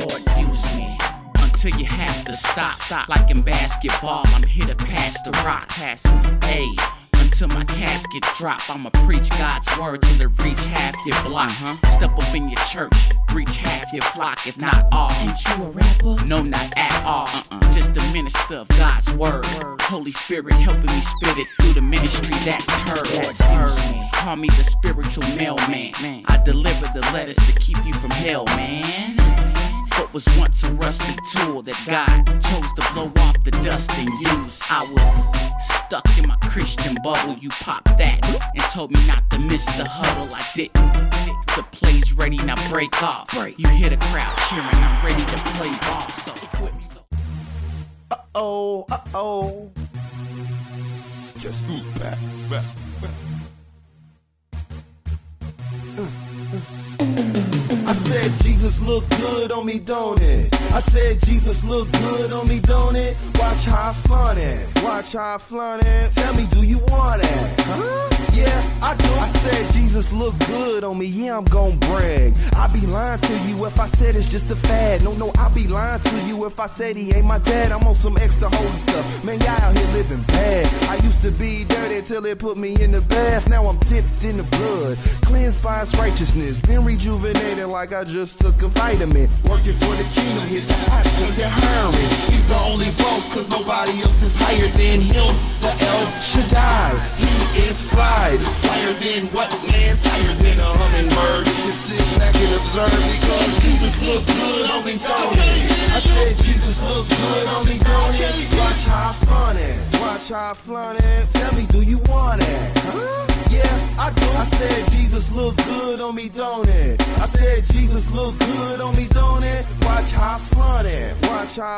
Lord, use me until you have to stop. Like in basketball, I'm here to pass the rock. Hey, until my casket drop, I'ma preach God's word till it reach half your block. Step up in your church, reach half your flock, if not all. Ain't you a rapper? No, not at all. Just a minister of God's word. Holy Spirit helping me spit it through the ministry that's heard. Call me the spiritual mailman. I deliver the letters to keep you from hell, man. What was once a rusty tool that God chose to blow off the dust and use. I was stuck in my Christian bubble. You popped that and told me not to miss the huddle. I didn't. The play's ready, now break off. You hear the crowd cheering, I'm ready to play ball. So equip me. Uh-oh. Just back. I said Jesus look good on me, don't it? I said Jesus look good on me, don't it? Watch how I flaunt it. Tell me, do you want it? Huh? Yeah, I do. I said Jesus look good on me, yeah, I'm gon' brag. I be lying to you if I said it's just a fad. No, I be lying to you if I said he ain't my dad. I'm on some extra holy stuff. Man, y'all out here living bad. I used to be dirty till it put me in the bath. Now I'm dipped in the blood, cleansed by his righteousness. Been rejuvenated like I just took a vitamin. Working for the kingdom, his hot cause they're hiring. He's the only boss cause nobody else is higher than him. The El Shaddai, he is fly. Flyer than what, man? Flyer than a hummingbird. You can sit back and observe because Jesus look good on me, don't it? I said Jesus look good on me, don't it? Watch how I flaunt it. Tell me, do you want it? Huh? Yeah, I do. I said Jesus look good on me, don't it? I said Jesus look good on me, don't it? Watch how I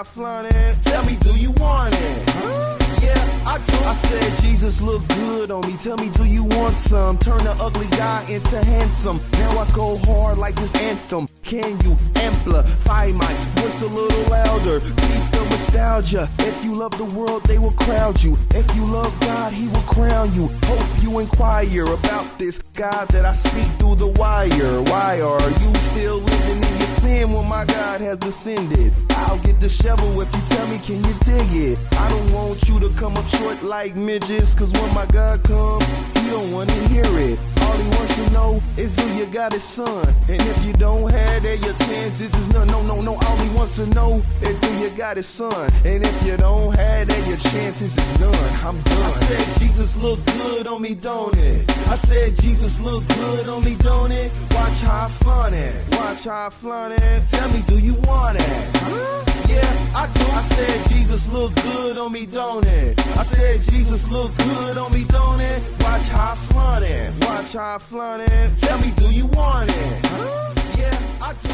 flaunt it. Tell me, do you want it? Huh? Yeah, I do. I said Jesus look good on me. Tell me, do you want some? Turn the ugly guy into handsome. Now I go hard like this anthem. Can you amplify my voice a little louder? Keep the nostalgia. If you love the world, they will crowd you. If you love God, he will crown you. Hope you inquire about this God that I speak through the wire. Why are you still living in your sin when my God has descended? I'll get the shovel if you tell me, can you dig it? I don't want you to come up short like midgets, cause when my God comes, he don't wanna hear it. All he wants to know is do you got his son? And if you don't have that, your chances is none. No. All he wants to know is do you got his son? And if you don't have that, your chances is none. I'm done. I said Jesus look good on me, don't it? I said Jesus look good on me, don't it? Watch how I flaunt it. Tell me, do you want it? Huh? Yeah, I do. I said Jesus look good on me, don't it? I said Jesus look good on me, don't it? Watch how I flaunt it. Tell me, do you want it? Huh? Yeah, I do.